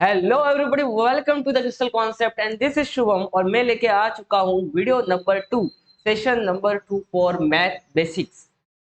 Hello everybody, welcome to the crystal concept and this is Shubham. और मैं लेके आ चुका हूँ video number 2, session number 2 for math basics.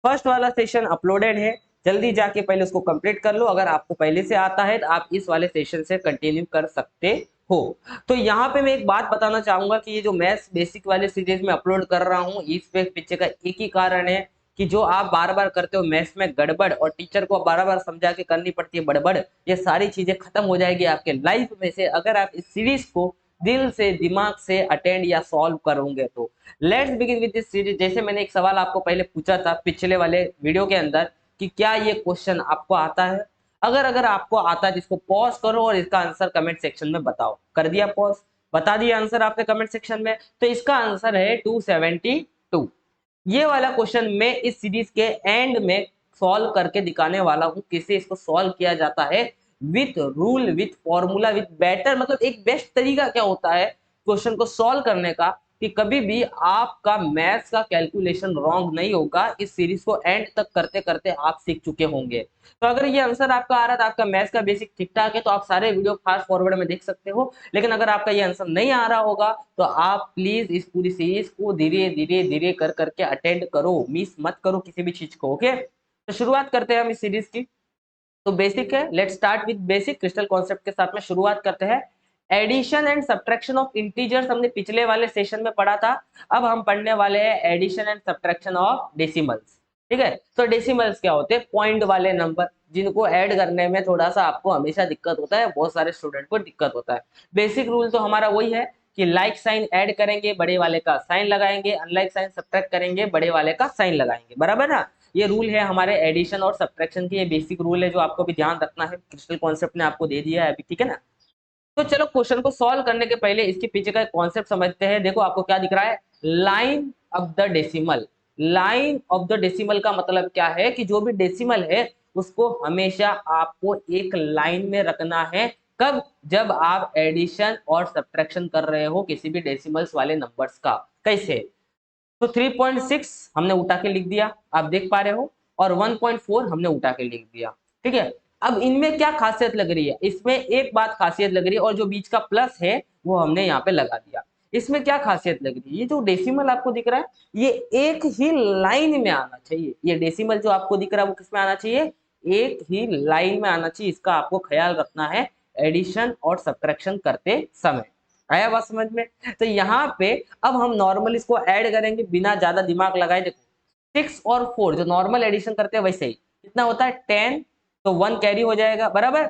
First वाला सेशन अपलोडेड है, जल्दी जाके पहले उसको कंप्लीट कर लो। अगर आपको पहले से आता है तो आप इस वाले सेशन से कंटिन्यू कर सकते हो। तो यहाँ पे मैं एक बात बताना चाहूंगा कि ये जो मैथ्स बेसिक वाले सीरीज में अपलोड कर रहा हूँ, इस पे पीछे का एक ही कारण है कि जो आप बार बार करते हो मैथ्स में गड़बड़ और टीचर को बार बार समझा के करनी पड़ती है बड़बड़, ये सारी चीजें खत्म हो जाएगी आपके लाइफ में से अगर आप इस सीरीज को दिल से दिमाग से अटेंड या सॉल्व करोगे तो। Let's begin with this series. जैसे मैंने एक सवाल आपको पहले पूछा था पिछले वाले वीडियो के अंदर कि क्या ये क्वेश्चन आपको आता है। अगर अगर आपको आता है तो इसको पॉज करो और इसका आंसर कमेंट सेक्शन में बताओ। कर दिया पॉज? बता दिया आंसर आपने कमेंट सेक्शन में। तो इसका आंसर है 272। ये वाला क्वेश्चन मैं इस सीरीज के एंड में सॉल्व करके दिखाने वाला हूँ किसे इसको सॉल्व किया जाता है with rule, with formula, with better. मतलब एक बेस्ट तरीका क्या होता है क्वेश्चन को सॉल्व करने का कि कभी भी आपका मैथ्स का कैलकुलेशन रॉन्ग नहीं होगा। इस सीरीज को एंड तक करते करते आप सीख चुके होंगे। तो अगर ये आंसर आपका आ रहा था, आपका मैथ्स का बेसिक ठीक ठाक है, तो आप सारे वीडियो फास्ट फॉरवर्ड में देख सकते हो। लेकिन अगर आपका ये आंसर नहीं आ रहा होगा तो आप प्लीज इस पूरी सीरीज को धीरे धीरे धीरे कर करके अटेंड करो, मिस मत करो किसी भी चीज को। ओके, तो शुरुआत करते हैं हम इस सीरीज की। तो बेसिक है, let's start with basic. Crystal concept के साथ में शुरुआत करते हैं। Addition and subtraction of integers हमने पिछले वाले सेशन में पढ़ा था। अब हम पढ़ने वाले हैं addition and subtraction of decimals. ठीक है, तो डेसिमल्स क्या होते हैं? पॉइंट वाले नंबर जिनको ऐड करने में थोड़ा सा आपको हमेशा दिक्कत होता है, बहुत सारे स्टूडेंट को दिक्कत होता है। बेसिक रूल तो हमारा वही है कि लाइक साइन ऐड करेंगे बड़े वाले का साइन लगाएंगे, अनलाइक साइन सब्ट्रैक्ट करेंगे बड़े वाले का साइन लगाएंगे। बराबर ना? ये रूल है हमारे एडिशन और सब्ट्रैक्शन की। ये बेसिक रूल है जो आपको भी ध्यान रखना है, क्रिस्टल कॉन्सेप्ट ने आपको दे दिया है अभी। ठीक है ना? तो चलो क्वेश्चन को सॉल्व करने के पहले इसके पीछे का कॉन्सेप्ट समझते हैं। देखो आपको क्या दिख रहा है, line of the decimal. Line of the decimal का मतलब क्या है कि जो भी डेसिमल है उसको हमेशा आपको एक लाइन में रखना है। कब? जब आप एडिशन और सब्ट्रैक्शन कर रहे हो किसी भी डेसिमल्स वाले नंबर्स का। कैसे? तो 3.6 हमने उठा के लिख दिया, आप देख पा रहे हो, और 1.4 हमने उठा के लिख दिया। ठीक है, अब इनमें क्या खासियत लग रही है? इसमें एक बात खासियत लग रही है, और जो बीच का प्लस है वो हमने यहाँ पे लगा दिया। इसमें क्या खासियत लग रही है? ये जो डेसिमल आपको दिख रहा है ये एक ही लाइन में आना चाहिए। ये डेसिमल जो आपको दिख रहा है वो किसमें आना चाहिए? एक ही लाइन में आना चाहिए। इसका आपको ख्याल रखना है एडिशन और सब्ट्रैक्शन करते समय। आया बात समझ में? तो यहाँ पे अब हम नॉर्मल इसको ऐड करेंगे बिना ज्यादा दिमाग लगाए। देखो 6 और 4 जो नॉर्मल एडिशन करते हैं वैसे ही कितना होता है 10, तो 1 कैरी हो जाएगा। बराबर?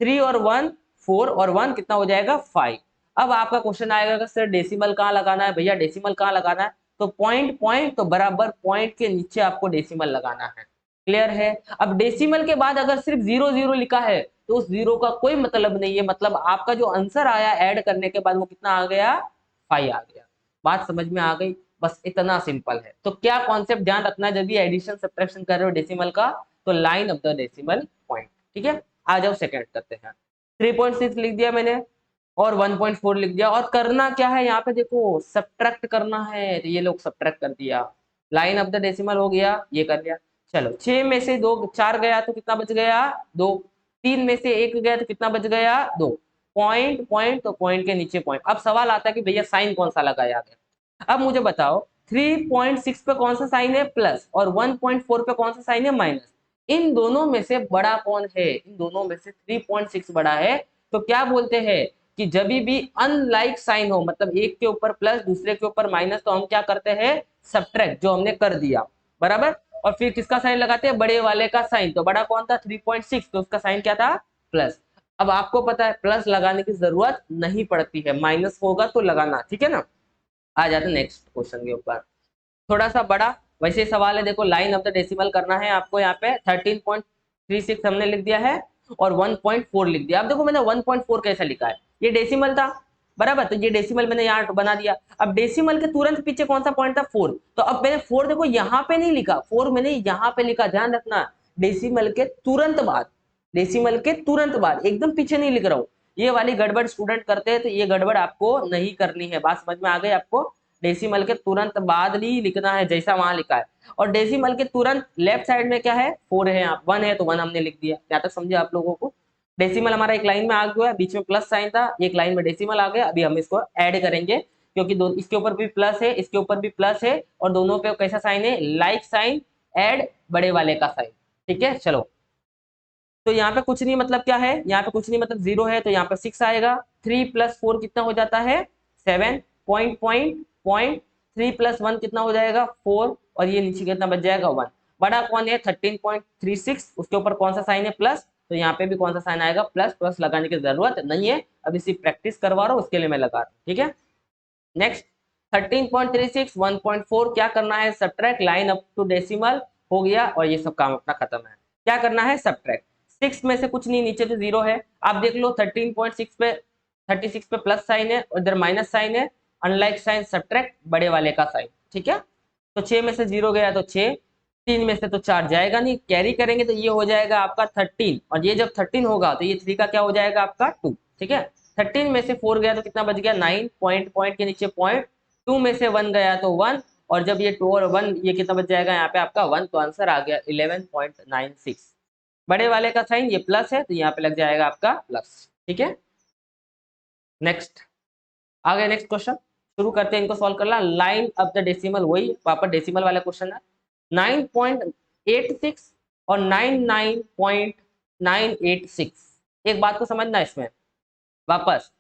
3 और 1 4 और 1 कितना हो जाएगा 5। अब आपका क्वेश्चन आएगा कि सर डेसिमल कहाँ लगाना है भैया, डेसिमल कहाँ लगाना है? तो पॉइंट पॉइंट, तो बराबर पॉइंट के नीचे आपको डेसिमल लगाना है। क्लियर है? अब डेसिमल के बाद अगर सिर्फ 0 0 लिखा है तो उस जीरो का कोई मतलब नहीं है। मतलब आपका जो आंसर आया ऐड करने के बाद वो कितना आ गया? 5 आ गया। बात समझ में आ गई? बस इतना सिंपल है। तो क्या कॉन्सेप्ट ध्यान रखना है जब भी एडिशन सब्ट्रैक्शन कर रहे हो डेसिमल का? तो line of the decimal point. ठीक है, आ जाओ सेकंड करते हैं। 3.6 लिख दिया मैंने और 1.4 लिख दिया, और करना क्या है यहाँ पे? देखो सब्ट्रैक्ट करना है, तो ये लोग सब्ट्रैक्ट कर दिया। लाइन ऑफ द डेसिमल हो गया, ये कर लिया। चलो 6 में से 2 4 गया तो कितना बच गया? 2। 3 में से 1 गया तो कितना बच गया? 2। पॉइंट पॉइंट, तो पॉइंट के नीचे पॉइंट। अब सवाल आता है कि भैया साइन कौन सा लगाया गया। अब मुझे बताओ 3.6 पे कौन सा साइन है? प्लस, और 1.4 पे कौन सा साइन है? माइनस। इन दोनों में से बड़ा कौन है? इन दोनों में से 3.6 बड़ा है। तो क्या बोलते हैं कि जब भी अनलाइक साइन हो, मतलब एक के ऊपर प्लस दूसरे के ऊपर माइनस, तो हम क्या करते हैं? सब्ट्रैक्ट, जो हमने कर दिया। बराबर? और फिर किसका साइन लगाते हैं? बड़े वाले का साइन। तो बड़ा कौन था? 3.6, तो उसका साइन क्या था? प्लस। अब आपको पता है प्लस लगाने की जरूरत नहीं पड़ती है, माइनस होगा तो लगाना। ठीक है ना? आ जाते नेक्स्ट क्वेश्चन के ऊपर, थोड़ा सा बड़ा वैसे ही सवाल है। देखो लाइन ऑफ द डेसिमल करना है आपको। यहाँ पे 13.36 हमने लिख दिया है और 1.4 लिख दिया। अब देखो मैंने 1.4 कैसा लिखा है, ये डेसिमल था। बराबर? तो ये डेसिमल मैंने यहाँ बना दिया। अब डेसिमल के तुरंत पीछे कौन सा पॉइंट था? 4। तो अब मैंने 4 देखो यहाँ पे नहीं लिखा, 4 मैंने यहाँ पे लिखा। ध्यान रखना, डेसिमल के तुरंत बाद, डेसिमल के तुरंत बाद, एकदम पीछे नहीं लिख रहा हूँ। ये वाली गड़बड़ स्टूडेंट करते हैं, तो ये गड़बड़ आपको नहीं करनी है। बात समझ में आ गई आपको? डेसिमल के तुरंत बाद नहीं लिखना है जैसा वहां लिखा है। और डेसिमल के तुरंत लेफ्ट साइड में क्या है? 4 है, यहाँ 1 है तो 1 हमने लिख दिया। यहाँ तक समझे आप लोगों को? डेसिमल हमारा एक लाइन में आ गया, बीच में प्लस साइन था, एक लाइन में डेसिमल आ गया। अभी हम इसको ऐड करेंगे क्योंकि दो इसके ऊपर भी प्लस है, इसके ऊपर भी प्लस है, और दोनों पे कैसा साइन है, लाइक साइन, ऐड बड़े वाले का साइन। ठीक है, चलो। तो यहाँ पे कुछ नहीं मतलब क्या है, यहाँ पे कुछ नहीं मतलब 0 है, तो यहाँ पे 6 आएगा। 3 + 4 कितना हो जाता है, 7। पॉइंट पॉइंट पॉइंट 3 + 1 कितना हो जाएगा, 4, और ये नीचे कितना बच जाएगा, 1। बड़ा कौन है, 13.36, उसके ऊपर कौन सा साइन है, प्लस, तो यहाँ पे भी कौन सा साइन आएगा, प्लस। प्लस लगाने की जरूरत नहीं है, अभी सिर्फ प्रैक्टिस करवा रहा हूँ, उसके लिए मैं लगा रहा हूँ। ठीक है, नेक्स्ट 13.36 1.4 क्या करना है, subtract, line up to decimal हो गया, और ये सब काम अपना खत्म है। क्या करना है, सब्ट्रैक्ट। 6 में से कुछ नहीं, नीचे तो 0 है। आप देख लो 13.6 पे 36 पे प्लस साइन है और इधर माइनस साइन है, अनलाइक साइन, सब्ट्रैक्ट बड़े वाले का साइन। ठीक है, तो 6 में से 0 गया तो 6, 3 में से तो 4 जाएगा नहीं, कैरी करेंगे तो ये हो जाएगा आपका 13, और ये जब 13 होगा तो ये 3 का क्या हो जाएगा आपका 2। ठीक है, 13 में से 4 गया तो कितना बच गया, 9, पॉइंट पॉइंट के नीचे पॉइंट, 2 में से 1 गया तो 1, और जब ये 2 और 1 ये कितना बच जाएगा यहाँ पे आपका 1, तो आंसर आ गया 11.96। बड़े वाले का साइन ये प्लस है, तो यहाँ पे लग जाएगा आपका प्लस। ठीक है, नेक्स्ट आगे, नेक्स्ट क्वेश्चन शुरू करते हैं, इनको सॉल्व करना। लाइन ऑफ द डेसिमल, वही वापस डेसिमल वाला क्वेश्चन है। 9.86 और 99.986। एक बात को समझना इसमें, वापस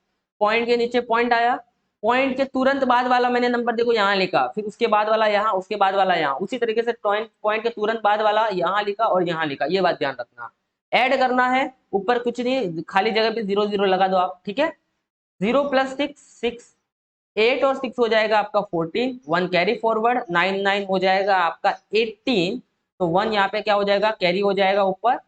पॉइंट के नीचे पॉइंट आया, पॉइंट के तुरंत बाद वाला मैंने नंबर देखो यहाँ लिखा, फिर उसके बाद वाला यहाँ, उसके बाद वाला यहाँ, उसी तरीके से पॉइंट के तुरंत बाद वाला यहाँ लिखा और यहाँ लिखा, ये बात ध्यान रखना। ऐड करना है, ऊपर कुछ नहीं, खाली जगह पे 0 0 लगा दो आप। ठीक है, 0 + 6 6, 8 और 6 हो जाएगा आपका 14, 1 कैरी फॉरवर्ड, 9 9 हो जाएगा आपका 18, तो 1 यहाँ पे क्या हो जाएगा, कैरी हो जाएगा ऊपर,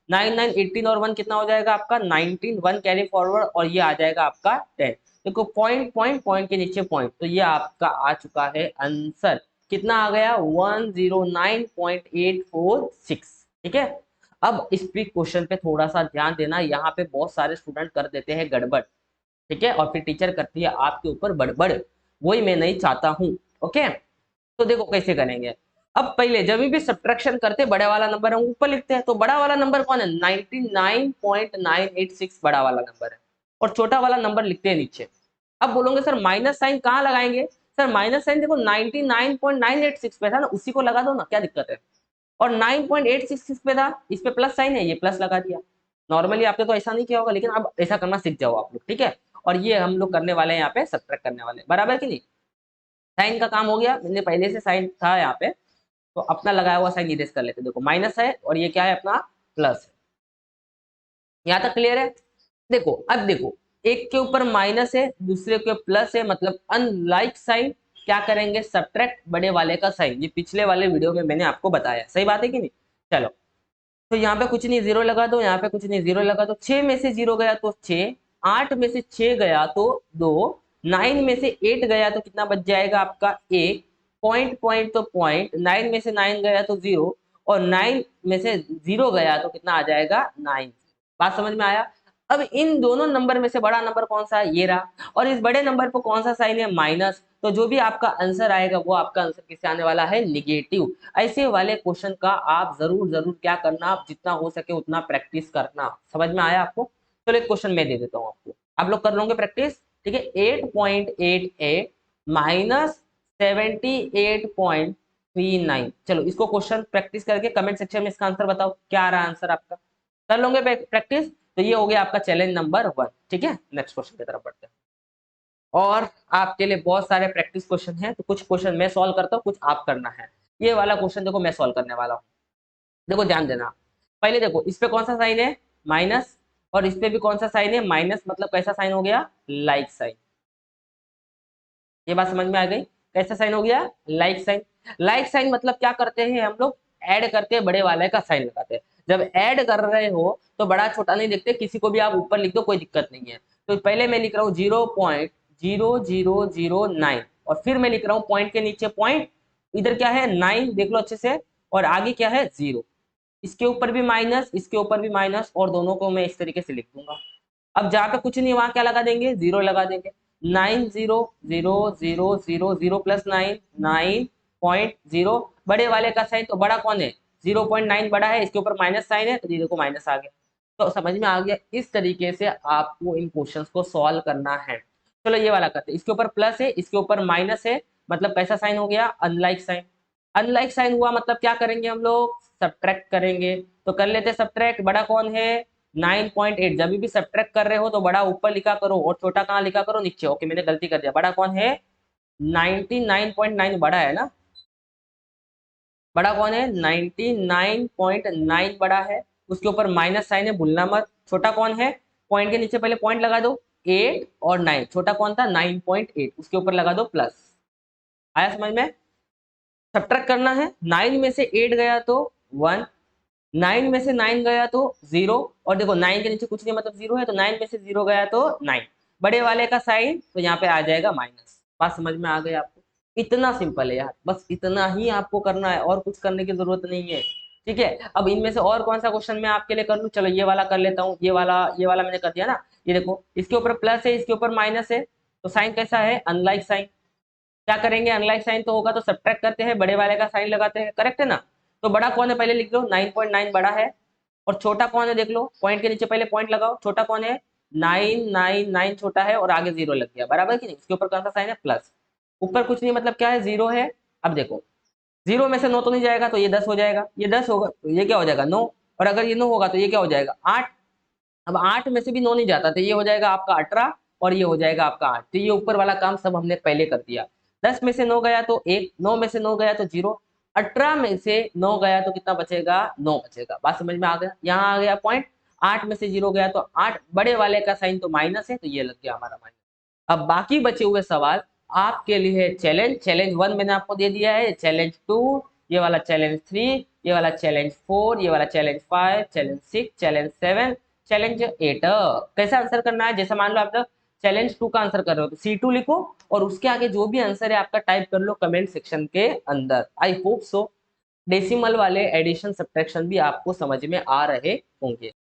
9 9 18 और 1 कितना हो जाएगा आपका 19, 1 कैरी फॉरवर्ड, और ये आ जाएगा आपका 10। देखो पॉइंट पॉइंट पॉइंट के नीचे पॉइंट, तो ये आपका आ चुका है आंसर, कितना आ गया, 109.846। ठीक है, अब इस क्वेश्चन पे थोड़ा सा ध्यान देना, यहाँ पे बहुत सारे स्टूडेंट कर देते हैं गड़बड़। ठीक है, और फिर टीचर करती है आपके ऊपर बड़बड़, वही मैं नहीं चाहता हूं। ओके, तो देखो कैसे करेंगे। अब पहले जब भी सब्ट्रैक्शन करते बड़ा वाला नंबर हम ऊपर लिखते हैं, तो बड़ा वाला नंबर कौन है, 99.986 बड़ा वाला नंबर है, और छोटा वाला नंबर लिखते हैं नीचे। अब बोलोगे सर माइनस साइन कहाँ लगाएंगे, सर माइनस साइन देखो 99.986 पे था ना, उसी को लगा दो ना, क्या दिक्कत है। और 9.866 पे था, इस पे प्लस साइन है, ये प्लस लगा दिया। नॉर्मली आपने तो ऐसा नहीं किया होगा, लेकिन अब ऐसा करना सीख जाओ आप लोग। ठीक है, और ये हम लोग करने वाले हैं यहाँ पे, सब्ट्रैक्ट करने वाले हैं, बराबर कि नहीं। साइन का काम हो गया, मैंने पहले से साइन था यहाँ पे, तो अपना लगाया हुआ साइन इरेज कर लेते। देखो माइनस है और ये क्या है अपना प्लस है। यहाँ तक क्लियर है। देखो अब देखो, एक के ऊपर माइनस है, दूसरे के प्लस है, मतलब अनलाइक साइन, क्या करेंगे, सब्ट्रैक्ट बड़े वाले का साइन। ये पिछले वाले वीडियो में मैंने आपको बताया, सही बात है कि नहीं। चलो, तो यहाँ पे कुछ नहीं 0 लगा दो, यहाँ पे कुछ नहीं 0 लगा दो। 6 में से 0 गया तो 6, 8 में से 6 गया तो 2, 9 में से 8 गया तो कितना बच जाएगा आपका 1, पॉइंट पॉइंट तो पॉइंट, 9 में से 9 गया तो 0, और 9 में से 0 गया तो कितना आ जाएगा 9। बात समझ में आया। अब इन दोनों नंबर में से बड़ा नंबर कौन सा है, ये रहा, और इस बड़े नंबर पर कौन सा साइन है, माइनस, तो जो भी आपका आंसर आएगा वो आपका आंसर किससे आने वाला है, निगेटिव। ऐसे वाले क्वेश्चन का आप जरूर जरूर क्या करना, आप जितना हो सके उतना प्रैक्टिस करना। समझ में आया आपको। चलो एक क्वेश्चन मैं दे देता हूँ आपको, आप लोग कर लोगे प्रैक्टिस। ठीक है, 8.88 माइनस 78.39। चलो इसको क्वेश्चन प्रैक्टिस करके कमेंट सेक्शन में इसका आंसर बताओ, क्या आ रहा है आंसर आपका, कर लोगे प्रैक्टिस। तो ये हो गया आपका चैलेंज नंबर 1। ठीक है, नेक्स्ट क्वेश्चन की तरफ बढ़ते हैं। और आपके लिए बहुत सारे प्रैक्टिस क्वेश्चन हैं, तो कुछ क्वेश्चन मैं सॉल्व करता हूँ, कुछ आप करना है। ये वाला क्वेश्चन देखो मैं सॉल्व करने वाला हूँ, देखो ध्यान देना। पहले देखो इस पे कौन सा साइन है, माइनस, और इस पे भी कौन सा साइन है, माइनस, मतलब कैसा साइन हो गया, लाइक साइन। ये बात समझ में आ गई, कैसा साइन हो गया, लाइक साइन। लाइक साइन मतलब क्या करते हैं हम लोग, ऐड करके बड़े वाले का साइन लगाते हैं। जब ऐड कर रहे हो तो बड़ा छोटा नहीं देखते, किसी को भी आप ऊपर लिख दो, कोई दिक्कत नहीं है। तो पहले मैं लिख रहा हूँ 0.0009, और फिर मैं लिख रहा हूँ पॉइंट के नीचे पॉइंट, इधर क्या है 9 देख लो अच्छे से, और आगे क्या है 0, इसके ऊपर भी माइनस, इसके ऊपर भी माइनस, और दोनों को मैं इस तरीके से लिख दूंगा। अब जहाँ पे कुछ नहीं वहां क्या लगा देंगे, 0 लगा देंगे। 900000 प्लस 9 9.0, बड़े वाले का साइन, तो बड़ा कौन है, 0.9 बड़ा है, इसके ऊपर माइनस साइन है, तो 0 को माइनस आ गया। तो समझ में आ गया, इस तरीके से आपको इन क्वेश्चंस को सॉल्व करना है। चलो ये वाला करते हैं, इसके ऊपर प्लस है, इसके ऊपर माइनस है, मतलब कैसा साइन हो गया, अनलाइक साइन। अनलाइक साइन हुआ मतलब क्या करेंगे हम लोग, सब्ट्रैक्ट करेंगे। तो कर लेते हैं सब्ट्रैक्ट। बड़ा कौन है, 9.8। जब भी सब्ट्रैक्ट कर रहे हो तो बड़ा ऊपर लिखा करो और छोटा कहाँ लिखा करो, नीचे। ओके मैंने गलती कर दिया, बड़ा कौन है, 99.9 बड़ा है ना, बड़ा कौन है, 99.9 बड़ा है। उसके ऊपर माइनस साइन है, भूलना मत। छोटा कौन है, पॉइंट के नीचे पहले पॉइंट लगा दो, 8 और 9। छोटा कौन था, 9.8, उसके ऊपर लगा दो प्लस। आया समझ में। सब्ट्रैक्ट करना है, 9 में से 8 गया तो 1, 9 में से 9 गया तो 0, और देखो 9 के नीचे कुछ नहीं मतलब 0 है, तो 9 में से 0 गया तो 9। बड़े वाले का साइन तो यहाँ पे आ जाएगा माइनस। बात समझ में आ गई आपको। इतना सिंपल है यार, बस इतना ही आपको करना है और कुछ करने की जरूरत नहीं है। ठीक है, अब इनमें से और कौन सा क्वेश्चन मैं आपके लिए कर लूँ, चलो ये वाला कर लेता हूँ। ये वाला मैंने कर दिया ना। ये देखो, इसके ऊपर प्लस है, इसके ऊपर माइनस है, तो साइन कैसा है, अनलाइक साइन। क्या करेंगे, अनलाइक साइन तो होगा तो सब्ट्रैक्ट करते हैं, बड़े वाले का साइन लगाते हैं, करेक्ट है ना। तो बड़ा कौन है पहले लिख लो, 9.9 बड़ा है। और छोटा कौन है देख लो, पॉइंट के नीचे पहले पॉइंट लगाओ, छोटा कौन है, 999 छोटा है, और आगे 0 लग गया, बराबर कि नहीं। इसके ऊपर कौन सा साइन है, प्लस। ऊपर कुछ नहीं मतलब क्या है, 0 है। अब देखो 0 में से 9 तो नहीं जाएगा, तो ये 10 हो जाएगा, ये 10 होगा तो ये क्या हो जाएगा, 9। और अगर ये 9 होगा तो ये क्या हो जाएगा, 8। अब 8 में से भी 9 नहीं जाता, तो ये हो जाएगा आपका 18, और ये हो जाएगा आपका 8। तो ये ऊपर वाला काम सब हमने पहले कर दिया। 10 में से 9 गया तो 1, 9 में से 9 गया तो 0, 18 में से 9 गया तो कितना बचेगा, 9 बचेगा। बात समझ में आ गया, यहाँ आ गया पॉइंट। 8 में से 0 गया तो 8, बड़े वाले का साइन तो माइनस है, तो ये लग गया हमारा माइनस। अब बाकी बचे हुए सवाल आपके लिए चैलेंज। चैलेंज 1 मैंने आपको दे दिया है, चैलेंज 2, ये वाला चैलेंज 3, ये वाला चैलेंज 4, ये वाला चैलेंज 5, चैलेंज 6, चैलेंज 7, चैलेंज 8। कैसे आंसर करना है, जैसे मान लो आप चैलेंज 2 का आंसर कर रहे हो तो C2 लिखो, और उसके आगे जो भी आंसर है आपका टाइप कर लो कमेंट सेक्शन के अंदर। आई होप सो डेसिमल वाले एडिशन सब्ट्रैक्शन भी आपको समझ में आ रहे होंगे।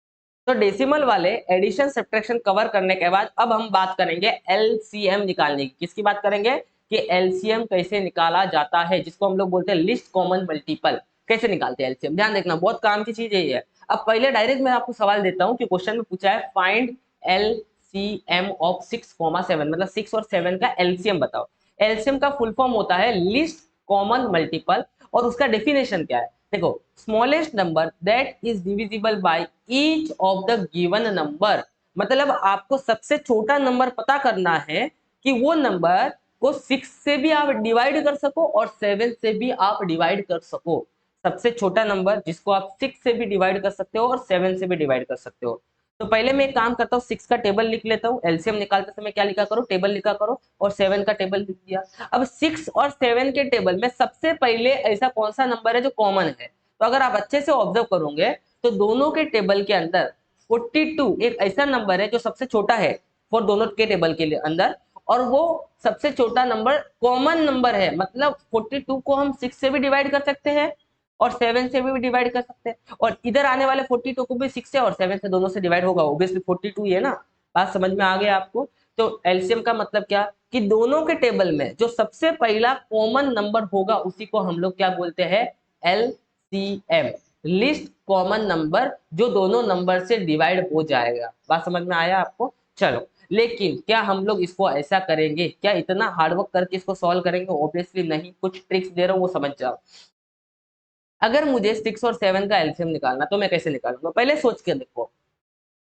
तो डेसिमल वाले एडिशन सब्ट्रैक्शन कवर करने के बाद अब हम बात करेंगे एलसीएम निकालने की। किसकी बात करेंगे, कि एलसीएम कैसे निकाला जाता है, जिसको हम लोग बोलते हैं लिस्ट कॉमन मल्टीपल। कैसे निकालते हैं एलसीएम, ध्यान देखना, बहुत काम की चीज है। अब पहले डायरेक्ट मैं आपको सवाल देता हूँ कि क्वेश्चन में पूछा है फाइंड एलसीएम ऑफ 6,7, मतलब 6 और 7 का एलसीएम बताओ। एलसीएम का फुल फॉर्म होता है लिस्ट कॉमन मल्टीपल, और उसका डेफिनेशन क्या है, देखो, smallest number that is divisible by each of the given number. मतलब आपको सबसे छोटा नंबर पता करना है कि वो नंबर को 6 से भी आप डिवाइड कर सको और 7 से भी आप डिवाइड कर सको। सबसे छोटा नंबर जिसको आप 6 से भी डिवाइड कर सकते हो और 7 से भी डिवाइड कर सकते हो। तो पहले मैं एक काम करता हूँ, 6 का टेबल लिख लेता हूँ। एलसीएम निकालते समय क्या लिखा करो, टेबल लिखा करो, और 7 का टेबल लिख दिया। अब 6 और 7 के टेबल में सबसे पहले ऐसा कौन सा नंबर है जो कॉमन है, तो अगर आप अच्छे से ऑब्जर्व करोगे तो दोनों के टेबल के अंदर 42 एक ऐसा नंबर है जो सबसे छोटा है फॉर दोनों के टेबल के लिए अंदर, और वो सबसे छोटा नंबर कॉमन नंबर है। मतलब 42 को हम 6 से भी डिवाइड कर सकते हैं और 7 से भी डिवाइड कर सकते हैं, और इधर आने वाले 42 को भी 6 से और 7 से दोनों से डिवाइड होगा, ऑब्वियसली 42 ही है ना। बात समझ में आ गया आपको। तो एलसीएम का मतलब क्या, कि दोनों के टेबल में जो सबसे पहला कॉमन नंबर होगा उसी को हम लोग क्या बोलते हैं, एलसीएम, लिस्ट कॉमन नंबर, जो दोनों नंबर से डिवाइड हो जाएगा। बात समझ में आया आपको। चलो, लेकिन क्या हम लोग इसको ऐसा करेंगे, क्या इतना हार्डवर्क करके इसको सॉल्व करेंगे, ऑब्वियसली नहीं। कुछ ट्रिक्स दे रहा हूँ वो समझ जाओ। अगर मुझे 6 और 7 का एलसीएम निकालना तो मैं कैसे निकालूंगा, पहले सोच के देखो,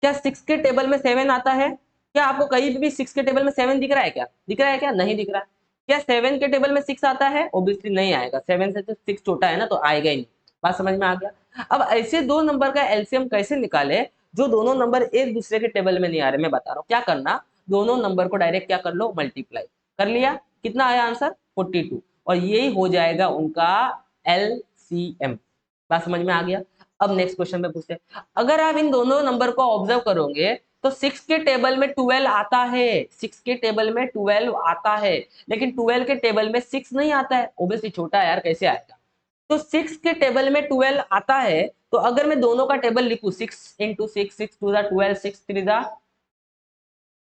क्या 6 के टेबल में 7 आता है, क्या आपको कहीं भी 6 के टेबल में 7 दिख रहा है, क्या दिख रहा है, क्या नहीं दिख रहा है। क्या 7 के टेबल में 6 आता है, ऑब्वियसली नहीं आएगा, 7 से तो 6 छोटा है ना, तो आएगा ही नहीं। बात समझ में आ गया। अब ऐसे दो नंबर का एलसीएम कैसे निकाले जो दोनों नंबर एक दूसरे के टेबल में नहीं आ रहे, मैं बता रहा हूँ क्या करना। दोनों नंबर को डायरेक्ट क्या कर लो, मल्टीप्लाई कर लिया, कितना आया आंसर, 42, और यही हो जाएगा उनका एलसीएम। बात समझ में आ गया। अब नेक्स्ट क्वेश्चन में पूछते हैं, अगर आप इन दोनों नंबर को ऑब्जर्व करोगे तो 6 के टेबल में 12 आता है, 6 के टेबल में 12 आता है, लेकिन 12 के टेबल में 6 नहीं आता है, ओब्वियसली छोटा है यार, कैसे आएगा। तो 6 के टेबल में 12 आता है, तो अगर मैं दोनों का टेबल लिखूं, 6 इंटू 6, 6 टू 12, 6 3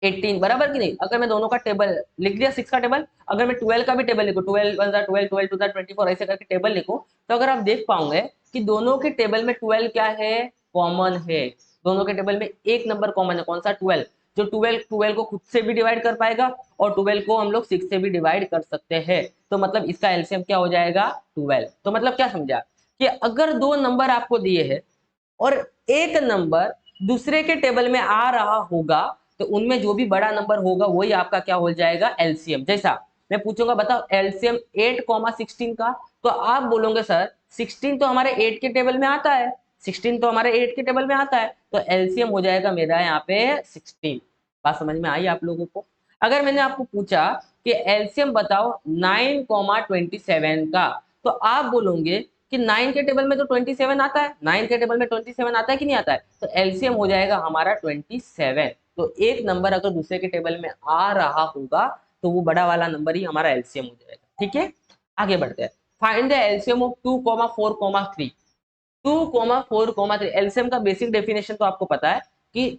18, बराबर कि नहीं। अगर मैं दोनों का टेबल लिख दिया 6 का टेबल, अगर मैं 12 का भी टेबल लिखूं, 12 1 12, 12 2 24, ऐसे करके टेबल लिखूं, तो अगर आप देख पाओगे कि दोनों के टेबल में 12 क्या है, कॉमन है। दोनों के टेबल में एक नंबर कॉमन है, कौन सा? 12। जो 12 को खुद से भी डिवाइड कर पाएगा और 12 को हम लोग 6 से भी डिवाइड कर सकते हैं। तो मतलब इसका एलसीएम क्या हो जाएगा? 12। तो मतलब क्या समझा कि अगर दो नंबर आपको दिए हैं और एक नंबर दूसरे के टेबल में आ रहा होगा तो उनमें जो भी बड़ा नंबर होगा वही आपका क्या हो जाएगा? एलसीएम। जैसा मैं पूछूंगा बताओ एलसीएम 8,16 का, तो आप बोलोगे सर 16 तो हमारे 8 के टेबल में आता है, 16 तो हमारे 8 के टेबल में आता है, तो एलसीएम हो जाएगा मेरा यहाँ पे 16। बात समझ में आई आप लोगों को? अगर मैंने आपको पूछा कि एलसीएम बताओ 9,27 का, तो आप बोलोगे कि 9 के टेबल में तो 27 आता है, 9 के टेबल में 27 आता है कि नहीं आता है, तो एलसीएम हो जाएगा हमारा 27। तो एक नंबर अगर दूसरे के टेबल में आ रहा होगा तो वो बड़ा वाला नंबर ही हमारा एलसीएम हो जाएगा। ठीक है, आगे बढ़ते हैं। Find the LCM of 2,4,3। 2,4,3 LCM का बेसिक डेफिनेशन तो आपको पता है कि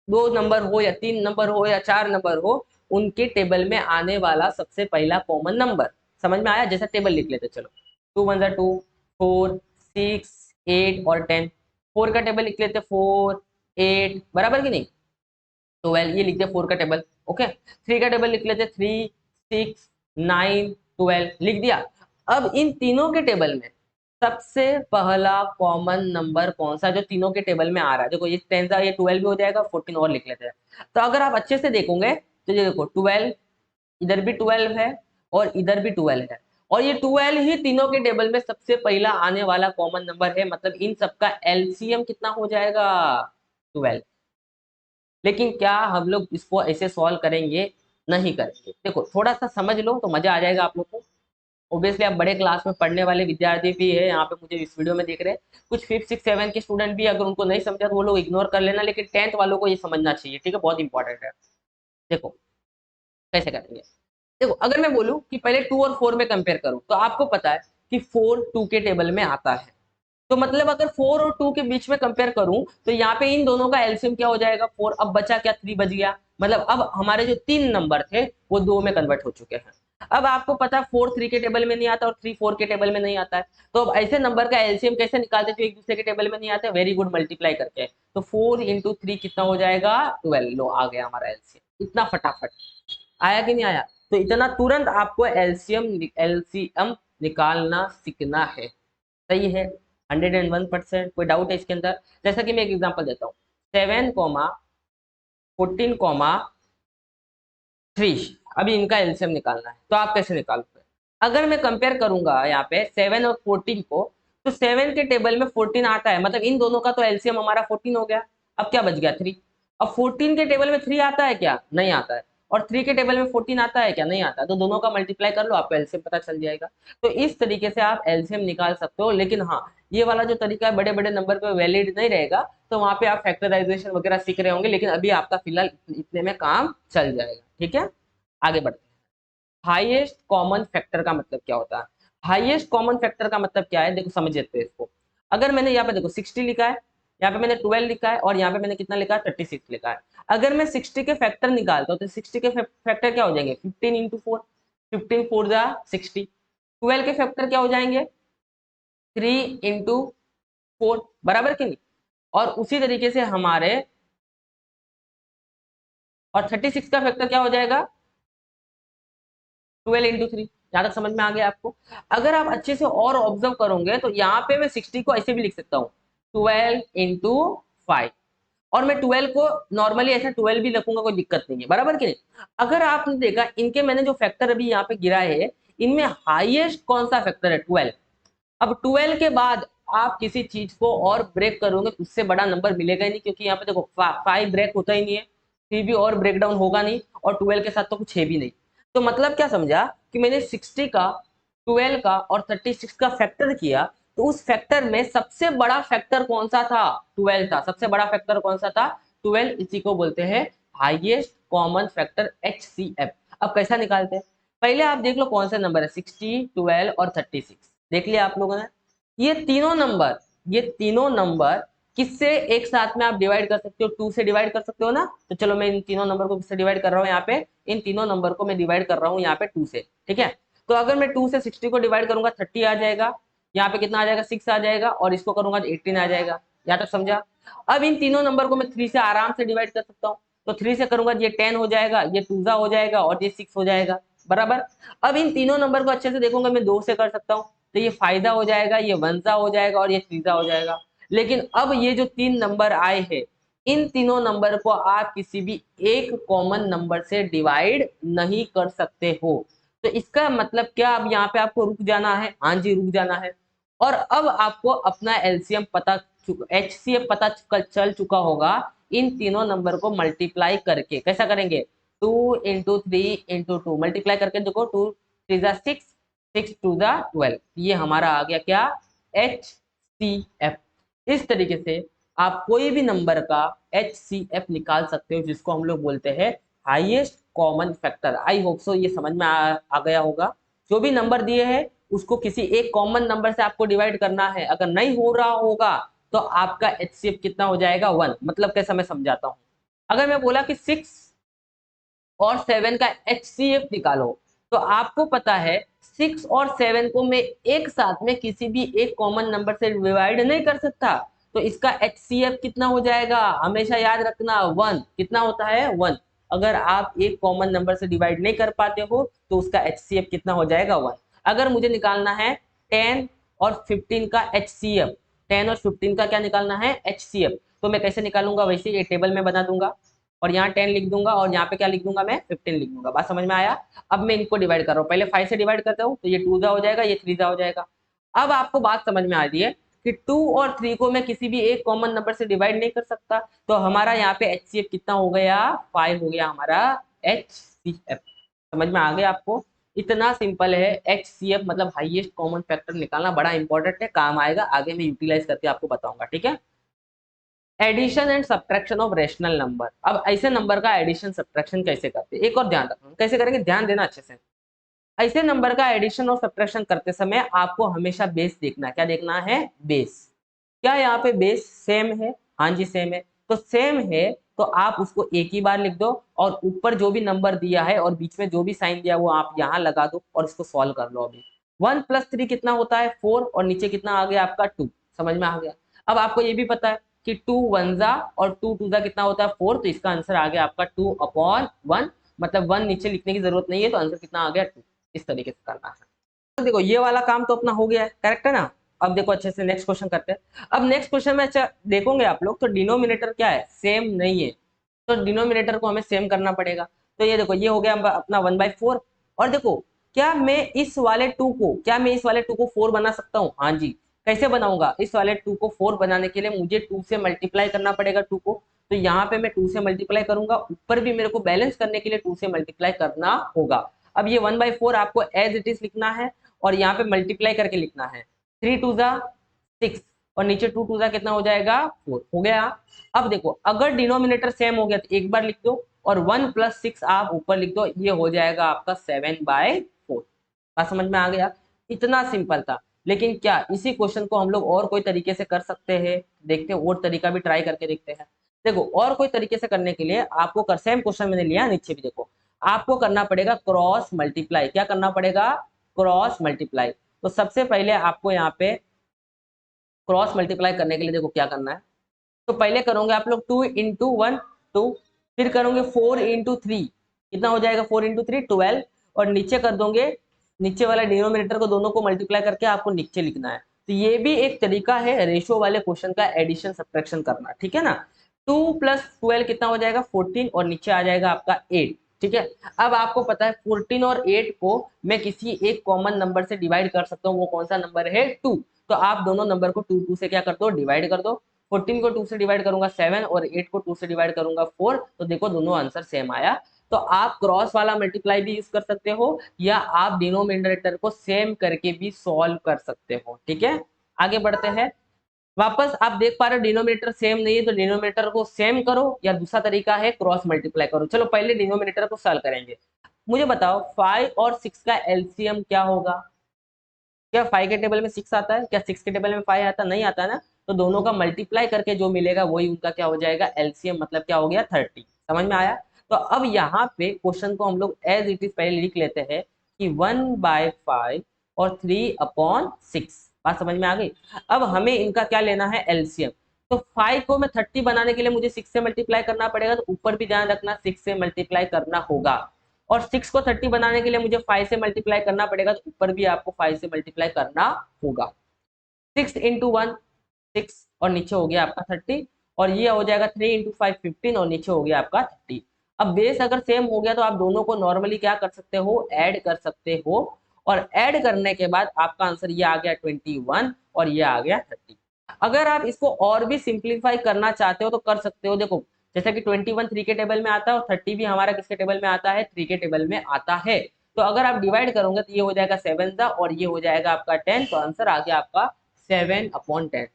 दो नंबर हो या तीन नंबर हो या चार नंबर हो, उनके टेबल में आने वाला सबसे पहला कॉमन नंबर। समझ में आया? जैसा टेबल लिख लेते चलो, 2 1 2, 4 6 8 और 10। 4 का टेबल लिख लेते 4 8, बराबर कि नहीं? 12 ये लिखते 4 का टेबल। ओके, 3 का टेबल लिख लेते 3 6 9 12, लिख दिया। अब इन तीनों के टेबल में सबसे पहला कॉमन नंबर कौन सा जो तीनों के टेबल में आ रहा है? देखो ये 10 था, ये 12 भी हो जाएगा, 14 और लिख लेते हैं। तो अगर आप अच्छे से देखोगे तो ये देखो 12, इधर भी 12 है और इधर भी 12 है, और ये 12 ही तीनों के टेबल में सबसे पहला आने वाला कॉमन नंबर है। मतलब इन सबका एलसीएम कितना हो जाएगा? 12। लेकिन क्या हम लोग इसको ऐसे सॉल्व करेंगे? नहीं करेंगे। देखो थोड़ा सा समझ लो तो मजा आ जाएगा आप लोग को। ऑब्वियसली आप बड़े क्लास में पढ़ने वाले विद्यार्थी भी है यहाँ पे, मुझे इस वीडियो में देख रहे हैं कुछ 5 6 7 के स्टूडेंट भी, अगर उनको नहीं समझा तो वो लोग इग्नोर कर लेना, लेकिन 10th वालों को ये समझना चाहिए। ठीक है, बहुत इंपॉर्टेंट है। देखो कैसे करेंगे। देखो अगर मैं बोलूं कि पहले 2 और 4 में कंपेयर करूं, तो आपको पता है कि 4 2 के टेबल में आता है। तो मतलब अगर 4 और 2 के बीच में कंपेयर करूं तो यहाँ पे इन दोनों का एलसीएम क्या हो जाएगा? 4। अब बचा क्या? 3 बच गया। मतलब अब हमारे जो तीन नंबर थे वो 2 में कन्वर्ट हो चुके हैं। अब आपको पता है 4 3 के टेबल में नहीं आता और 3 4 के टेबल में नहीं आता है, तो अब ऐसे नंबर का एलसीएम कैसे निकालते जो एक दूसरे के टेबल में नहीं आते? वेरी गुड, मल्टीप्लाई करके। तो 4 इंटू 3 कितना हो जाएगा? 12। लो आ गया हमारा एलसीएम। इतना फटाफट आया कि नहीं आया? तो इतना तुरंत आपको एलसीएम एलसीएम निकालना सीखना है। सही है, 101%। कोई डाउट है इसके अंदर? जैसा कि मैं एक एग्जांपल देता हूँ, 7,14,3, अभी इनका एलसीएम निकालना है, तो आप कैसे निकालोगे? अगर मैं कंपेयर करूंगा यहाँ पे 7 और 14 को, तो 7 के टेबल में 14 आता है, मतलब इन दोनों का तो एलसीएम हमारा 14 हो गया। अब क्या बच गया? 3। अब 14 के टेबल में 3 आता है क्या? नहीं आता है। और 3 के टेबल में 14 आता है क्या? नहीं आता है। तो दोनों का मल्टीप्लाई कर लो, आपको एलसीएम पता चल जाएगा। तो इस तरीके से आप एलसीएम निकाल सकते हो। लेकिन हाँ, ये वाला जो तरीका है बड़े बड़े नंबर पे वैलिड नहीं रहेगा, तो वहां पे आप फैक्टराइजेशन वगैरह सीख रहे होंगे, लेकिन अभी आपका फिलहाल इतने में काम चल जाएगा। ठीक है, आगे बढ़ते हैं। हाईएस्ट कॉमन फैक्टर का मतलब क्या होता है? हाईएस्ट कॉमन फैक्टर का मतलब क्या है? देखो समझ लेते हैं इसको। अगर मैंने यहाँ पे देखो 60 लिखा है, यहाँ पे मैंने 12 लिखा है, और यहाँ पे मैंने कितना लिखा है? 36 लिखा है। अगर मैं 60 के फैक्टर निकालता हूँ तो 60 के फैक्टर क्या हो जाएंगे? 15 इंटू 4, 15 4 जा 60। 12 के फैक्टर क्या हो जाएंगे? 3 इंटू 4, बराबर कि नहीं? और उसी तरीके से हमारे, और 36 का फैक्टर क्या हो जाएगा? 12 इंटू 3। यहाँ तक समझ में आ गया आपको? अगर आप अच्छे से और ऑब्जर्व करोगे तो यहाँ पे मैं 60 को ऐसे भी लिख सकता हूँ, 12 इंटू 5। और मैं 12 को नॉर्मली ऐसा 12 भी लिखूंगा, कोई दिक्कत नहीं है, बराबर कि नहीं? अगर आपने देखा इनके मैंने जो फैक्टर अभी यहाँ पे गिरा है, इनमें हाईएस्ट कौन सा फैक्टर है? 12। अब 12 के बाद आप किसी चीज को और ब्रेक करोगे तो उससे बड़ा नंबर मिलेगा ही नहीं, क्योंकि यहाँ पे देखो 5 ब्रेक होता ही नहीं है, 3 भी और ब्रेक डाउन होगा नहीं, और 12 के साथ तो कुछ है भी नहीं। तो मतलब क्या समझा कि मैंने 60 का, 12 का और 36 का फैक्टर किया, तो उस फैक्टर में सबसे बड़ा फैक्टर कौन सा था? 12 था। सबसे बड़ा फैक्टर कौन सा था? 12। इसी को बोलते हैं हाईएस्ट कॉमन फैक्टर, HCF। अब कैसा निकालते हैं? पहले आप देख लो कौन सा नंबर है, 60 12 और 36 देख लिया आप लोगों ने। ये तीनों नंबर किससे एक साथ में आप डिवाइड कर सकते हो? 2 से डिवाइड कर सकते हो ना। तो चलो मैं इन तीनों नंबर को किससे डिवाइड कर रहा हूँ? यहाँ पे इन तीनों नंबर को मैं डिवाइड कर रहा हूँ यहाँ पे 2 से। ठीक है, तो अगर मैं 2 से 60 को डिवाइड करूंगा 30 आ जाएगा, यहाँ पे कितना आ जाएगा? 6 आ जाएगा, और इसको करूंगा तो 18 आ जाएगा। यहाँ तक समझा? अब इन तीनों नंबर को मैं 3 से आराम से डिवाइड कर सकता हूँ। तो 3 से करूंगा ये 10 हो जाएगा, ये 2 हो जाएगा और ये 6 हो जाएगा, बराबर। अब इन तीनों नंबर को अच्छे से देखूंगा, मैं 2 से कर सकता हूँ, तो ये 5 हो जाएगा, ये 1 हो जाएगा और ये 3 हो जाएगा। लेकिन अब ये जो 3 नंबर आए हैं, इन तीनों नंबर को आप किसी भी एक कॉमन नंबर से डिवाइड नहीं कर सकते हो। तो इसका मतलब क्या, अब यहाँ पे आपको रुक जाना है, हाँ जी रुक जाना है। और अब आपको अपना एलसीएम पता, एचसीएफ पता चल चुका होगा इन तीनों नंबर को मल्टीप्लाई करके। कैसा करेंगे, 2 इंटू 3 इंटू 2 मल्टीप्लाई करके देखो, 2 3 जा 6, 6 2 जा 12, ये हमारा आ गया क्या, एचसीएफ। इस तरीके से आप कोई भी नंबर का एचसीएफ निकाल सकते हो, जिसको हम लोग बोलते हैं highest common factor. I hope so ये समझ में आ गया होगा। जो भी नंबर दिए हैं उसको किसी एक कॉमन नंबर से आपको डिवाइड करना है। अगर नहीं हो रहा होगा तो आपका एचसीएफ कितना हो जाएगा, 1। मतलब कैसा, मैं समझाता हूँ। अगर मैं बोला कि 6 और 7 का एचसीएफ निकालो, तो आपको पता है 6 और 7 को मैं एक साथ में किसी भी एक कॉमन नंबर से डिवाइड नहीं कर सकता। तो इसका एचसीएफ कितना हो जाएगा, हमेशा याद रखना 1। कितना होता है, 1। अगर आप एक कॉमन नंबर से डिवाइड नहीं कर पाते हो तो उसका एचसीएफ कितना हो जाएगा, 1। अगर मुझे निकालना है 10 और 15 का एचसीएफ, 10 और 15 का क्या निकालना है, एचसीएफ, तो मैं कैसे निकालूंगा, वैसे ये टेबल में बना दूंगा और यहाँ 10 लिख दूंगा और यहाँ पे क्या लिख दूंगा, मैं 15 लिख दूंगा। बात समझ में आया। अब मैं इनको डिवाइड कर रहा हूँ, पहले 5 से डिवाइड करता हूँ, तो ये 2 हो जाएगा, ये 3 हो जाएगा। अब आपको बात समझ में आ रही है कि 2 और 3 को मैं किसी भी एक कॉमन नंबर से डिवाइड नहीं कर सकता। तो हमारा यहाँ पे एचसीएफ कितना हो गया, 5 हो गया हमारा एचसीएफ। समझ में आ गया आपको। इतना सिंपल है। एचसीएफ मतलब हाईएस्ट कॉमन फैक्टर निकालना बड़ा इंपॉर्टेंट है, काम आएगा आगे, मैं यूटिलाइज करके आपको बताऊंगा, ठीक है। Addition and subtraction of rational number. अब ऐसे नंबर का एडिशन सब्ट्रैक्शन कैसे करते हैं, एक और ध्यान रखना, कैसे करेंगे, ध्यान देना अच्छे से। ऐसे नंबर का एडिशन और सब्ट्रैक्शन करते समय आपको हमेशा बेस देखना है। क्या देखना है, बेस। क्या यहाँ पे बेस सेम है, हाँ जी सेम है। तो सेम है तो आप उसको एक ही बार लिख दो और ऊपर जो भी नंबर दिया है और बीच में जो भी साइन दिया वो आप यहाँ लगा दो और इसको सॉल्व कर लो। अभी 1 + 3 कितना होता है, 4, और नीचे कितना आ गया आपका 2। समझ में आ गया। अब आपको ये भी पता है कि 2 1 जा और 2 2 जा कितना होता है 4, तो इसका आंसर आ गया आपका 2/1। मतलब 1 नीचे लिखने की जरूरत नहीं है, तो आंसर कितना आ गया 2। इस तरीके से करना है। तो देखो ये वाला काम तो अपना हो गया है, करेक्ट है ना। अब देखो अच्छे से नेक्स्ट क्वेश्चन करते हैं। अब नेक्स्ट क्वेश्चन में अच्छा देखोगे आप लोग तो डिनोमिनेटर क्या है, सेम नहीं है। तो डिनोमिनेटर को हमें सेम करना पड़ेगा। तो ये देखो ये हो गया अपना 1/4। और देखो क्या मैं इस वाले 2 को, क्या मैं इस वाले 2 को 4 बना सकता हूँ, हाँ जी। कैसे बनाऊंगा, इस वाले 2 को 4 बनाने के लिए मुझे 2 से मल्टीप्लाई करना पड़ेगा 2 को। तो यहाँ पे मैं 2 से मल्टीप्लाई करूंगा, ऊपर भी मेरे को बैलेंस करने के लिए 2 से मल्टीप्लाई करना होगा। अब ये 1/4 आपको एज इट इज लिखना है और यहाँ पे मल्टीप्लाई करके लिखना है। 3 2 जा 6 और नीचे 2 2 जा कितना हो जाएगा 4 हो गया। अब देखो अगर डिनोमिनेटर सेम हो गया तो एक बार लिख दो और 1 + 6 आप ऊपर लिख दो, ये हो जाएगा आपका 7/4। बात समझ में आ गया। इतना सिंपल था। लेकिन क्या इसी क्वेश्चन को हम लोग और कोई तरीके से कर सकते हैं, देखते हैं और तरीका भी ट्राई करके देखते हैं। देखो और कोई तरीके से करने के लिए आपको कर, सेम क्वेश्चन मैंने लिया नीचे भी देखो, आपको करना पड़ेगा क्रॉस मल्टीप्लाई। क्या करना पड़ेगा, क्रॉस मल्टीप्लाई। तो सबसे पहले आपको यहाँ पे क्रॉस मल्टीप्लाई करने के लिए देखो क्या करना है। तो पहले करोगे आप लोग 2 × 1 2, फिर करोगे 4 × 3, कितना हो जाएगा 4 × 3 12, और नीचे कर दोगे, नीचे वाला डिनोमिनेटर को दोनों को मल्टीप्लाई करके आपको नीचे लिखना है। तो ये भी एक तरीका है रेशो वाले क्वेश्चन का एडिशन सब्ट्रैक्शन करना, ठीक है ना। 2 + 12 कितना हो जाएगा 14, और नीचे आ जाएगा आपका 8, ठीक है। अब आपको पता है 14 और 8 को मैं किसी एक कॉमन नंबर से डिवाइड कर सकता हूँ, वो कौन सा नंबर है 2। तो आप दोनों नंबर को 2 2 से क्या कर दो, डिवाइड कर दो। 14 को 2 से डिवाइड करूंगा 7 और 8 को 2 से डिवाइड करूंगा 4, तो देखो दोनों आंसर सेम आया। तो आप क्रॉस वाला मल्टीप्लाई भी यूज कर सकते हो या आप डिनोमिनेटर को सेम करके भी सॉल्व कर सकते हो, ठीक है। आगे बढ़ते हैं। वापस आप देख पा रहे हो डिनोमिनेटर सेम नहीं है, तो डिनोमिनेटर को सेम करो या दूसरा तरीका है क्रॉस मल्टीप्लाई करो। चलो पहले डिनोमिनेटर को सॉल्व करेंगे। मुझे बताओ 5 और 6 का एलसीएम क्या होगा। क्या 5 के टेबल में 6 आता है, क्या 6 के टेबल में 5 आता, नहीं आता ना। तो दोनों का मल्टीप्लाई करके जो मिलेगा वही उनका क्या हो जाएगा एलसीएम, मतलब क्या हो गया 30। समझ में आया। तो अब यहाँ पे क्वेश्चन को हम लोग एज इट इज पहले लिख लेते हैं कि 1/5 और 3/6। बात समझ में आ गई। अब हमें इनका क्या लेना है एलसीएम। तो 5 को मैं 30 बनाने के लिए मुझे 6 से मल्टीप्लाई करना पड़ेगा, तो ऊपर भी ध्यान रखना 6 से मल्टीप्लाई करना होगा। और 6 को 30 बनाने के लिए मुझे 5 से मल्टीप्लाई करना पड़ेगा, तो ऊपर भी आपको 5 से मल्टीप्लाई करना होगा। 6 इंटू 1 6 और नीचे हो गया आपका 30, और ये हो जाएगा 3 इंटू 5 15 और नीचे हो गया आपका 30। अब बेस अगर सेम हो गया तो आप दोनों को नॉर्मली क्या कर सकते हो, ऐड कर सकते हो, और ऐड करने के बाद आपका आंसर ये आ गया 21 और ये आ गया 30। अगर आप इसको और भी सिंप्लीफाई करना चाहते हो तो कर सकते हो। देखो जैसा कि 21 3 के टेबल में आता है और 30 भी हमारा किसके टेबल में आता है, 3 के टेबल में आता है। तो अगर आप डिवाइड करोगे तो ये हो जाएगा 7 और ये हो जाएगा आपका 10, तो आंसर आ गया आपका 7/10।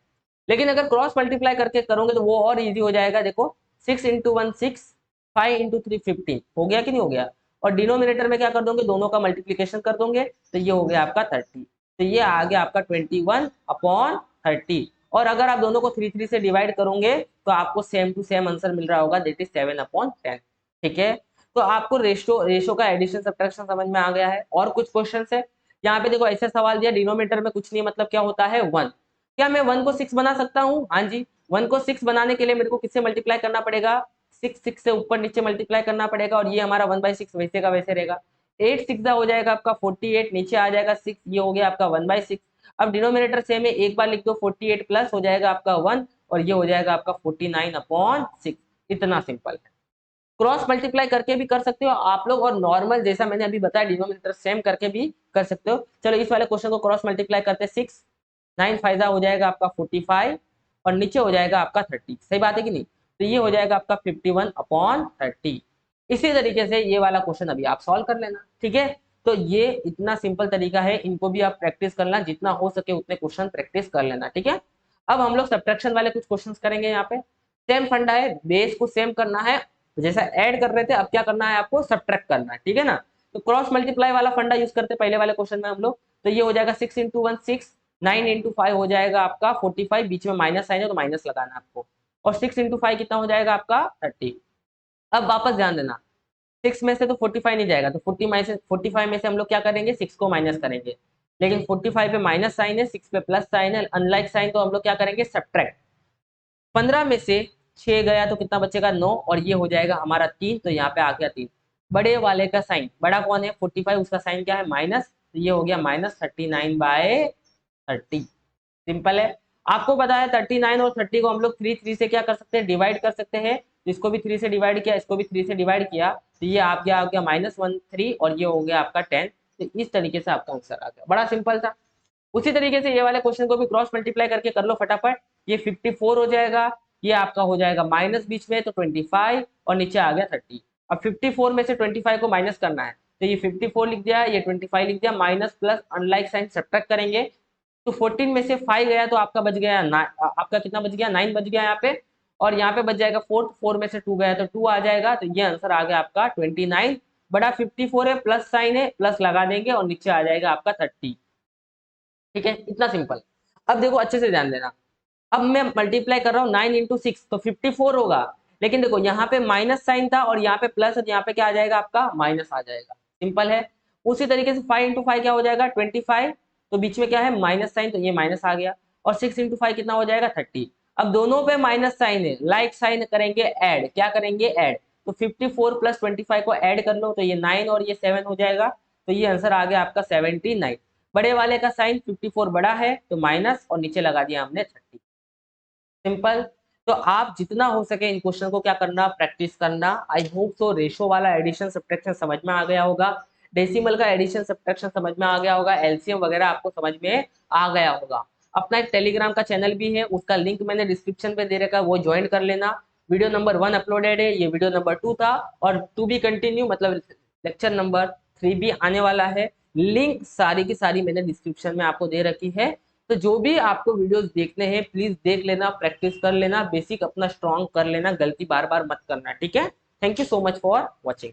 लेकिन अगर क्रॉस मल्टीप्लाई करके करोगे तो वो और इजी हो जाएगा। देखो 6 इंटू 1 6, 5 इंटू 3 15, हो गया कि नहीं हो गया। और डिनोमिनेटर में क्या कर दोगे, दोनों का मल्टीप्लीकेशन कर दोगे, तो ये हो गया आपका 30, तो ये आ गया आपका 21/30। और अगर आप दोनों को 3 से डिवाइड करोगे तो आपको सेम टू सेम आंसर मिल रहा होगा, दैट इज 7/10। ठीक है, तो आपको रेशो का एडिशन सब्ट्रैक्शन समझ में आ गया है। और कुछ क्वेश्चन है यहाँ पे, देखो ऐसा सवाल दिया, डिनोमिनेटर में कुछ नहीं, मतलब क्या होता है 1। क्या मैं 1 को 6 बना सकता हूँ? हाँ जी, 1 को 6 बनाने के लिए मेरे को किससे मल्टीप्लाई करना पड़ेगा, 6 से ऊपर नीचे मल्टीप्लाई करना पड़ेगा, और ये हमारा 1/6 वैसे का वैसे रहेगा। 8 6 हो जाएगा आपका 48, नीचे आ जाएगा 6, ये हो गया आपका 1/6। अब डिनोमिनेटर सेम है, एक बार लिख दो 48 प्लस हो जाएगा आपका 1 और ये हो जाएगा आपका 49/6। इतना सिंपल है। क्रॉस मल्टीप्लाई करके भी कर सकते हो आप लोग, और नॉर्मल जैसा मैंने अभी बताया डिनोमिनेटर सेम करके भी कर सकते हो। चलो इस वाले क्वेश्चन को क्रॉस मल्टीप्लाई करते हैं, 6 9 फायदा हो जाएगा आपका 45 और नीचे हो जाएगा आपका 30। सही बात है कि नहीं, तो ये हो जाएगा आपका 51/30। इसी तरीके से ये वाला क्वेश्चन अभी आप सॉल्व कर लेना। ठीक है, तो ये इतना सिंपल तरीका है, इनको भी आप प्रैक्टिस करना, जितना हो सके उतने क्वेश्चन प्रैक्टिस कर लेना। ठीक है, अब हम लोग सब्ट्रैक्शन वाले कुछ क्वेश्चन करेंगे। यहाँ पे सेम फंडा है, बेस को सेम करना है, जैसा ऐड कर रहे थे अब क्या करना है आपको, सब्ट्रैक्ट करना है। ठीक है ना, तो क्रॉस मल्टीप्लाई वाला फंडा यूज करते पहले वाले क्वेश्चन में हम लोग। तो ये हो जाएगा 6 इंटू 1 6, 9 इंटू 5 हो जाएगा आपका 45, बीच में माइनस साइन है तो माइनस लगाना आपको, और 6 इंटू 5 कितना हो जाएगा आपका 30। अब वापस ध्यान देना, 6 में से तो 45 नहीं जाएगा, तो 45 में से हम लोग क्या करेंगे, 6 को माइनस करेंगे। लेकिन 45 पे माइनस साइन है, 6 पे प्लस साइन है, अनलाइक साइन, तो हम लोग क्या करेंगे, सब्ट्रैक्ट। 15 में से 6 गया तो कितना बचेगा 9, और ये हो जाएगा हमारा 3, तो यहाँ पे आ गया 3। बड़े वाले का साइन, बड़ा कौन है 45, उसका साइन क्या है माइनस, तो ये हो गया -39/30। सिंपल है। आपको पता है 39 और 30 को हम लोग 3 से क्या कर सकते हैं, डिवाइड कर सकते हैं। इसको भी 3 से डिवाइड किया, इसको भी 3 से डिवाइड किया, तो ये आप क्या आ गया -13 और ये हो गया आपका 10। तो इस तरीके से आपका आंसर आ गया, बड़ा सिंपल था। उसी तरीके से ये वाले क्वेश्चन को भी क्रॉस मल्टीप्लाई करके कर लो फटाफट। ये 54 हो जाएगा, ये आपका हो जाएगा माइनस बीच में तो 25 और नीचे आ गया 30। अब 54 में से 25 को माइनस करना है, तो ये 54 लिख दिया, ये 25 लिख दिया, minus plus unlike sign subtract करेंगे। तो 14 में से 5 गया तो आपका बच गया आपका कितना बच गया, 9 बच गया यहाँ पे, और यहाँ पे बच जाएगा 4 में से 2 गया तो 2 आ जाएगा, तो ये आंसर आ गया आपका 29। बड़ा 54 है, प्लस साइन है, प्लस लगा देंगे और नीचे आ जाएगा आपका 30। ठीक है, इतना सिंपल। अब देखो अच्छे से ध्यान देना, अब मैं मल्टीप्लाई कर रहा हूँ 9 इंटू 6 तो 54 होगा, लेकिन देखो यहाँ पे माइनस साइन था और यहाँ पे प्लस है, तो यहाँ पे क्या आ जाएगा आपका माइनस आ जाएगा। सिंपल है। उसी तरीके से 5 इंटू 5 क्या हो जाएगा 25, तो बीच में क्या है माइनस साइन, तो ये माइनस आ गया, और 6 इंटू 5 कितना हो जाएगा 30। अब दोनों पे माइनस साइन है, लाइक साइन करेंगे ऐड, क्या करेंगे ऐड, तो 54 प्लस 25 को ऐड कर लो, तो ये 9 और ये 7 हो जाएगा, तो ये आंसर आ गया आपका 79। बड़े वाले का साइन 54 बड़ा है तो माइनस और नीचे लगा दिया हमने 30। सिंपल। तो आप जितना हो सके इन क्वेश्चन को क्या करना, प्रैक्टिस करना। आई होप सो रेशो वाला एडिशन सब्ट्रैक्शन समझ में आ गया होगा, डेसिमल का एडिशन सब्ट्रैक्शन समझ में आ गया होगा, एलसीएम वगैरह आपको समझ में आ गया होगा। अपना एक टेलीग्राम का चैनल भी है, उसका लिंक मैंने डिस्क्रिप्शन पे दे रखा है, वो ज्वाइन कर लेना। वीडियो नंबर 1 अपलोडेड है, ये वीडियो नंबर 2 था, और टू बी कंटिन्यू मतलब लेक्चर नंबर 3 भी आने वाला है। लिंक सारी की सारी मैंने डिस्क्रिप्शन में आपको दे रखी है। तो जो भी आपको वीडियोस देखने हैं प्लीज देख लेना, प्रैक्टिस कर लेना, बेसिक अपना स्ट्रॉन्ग कर लेना, गलती बार बार मत करना। ठीक है, thank you so much for watching.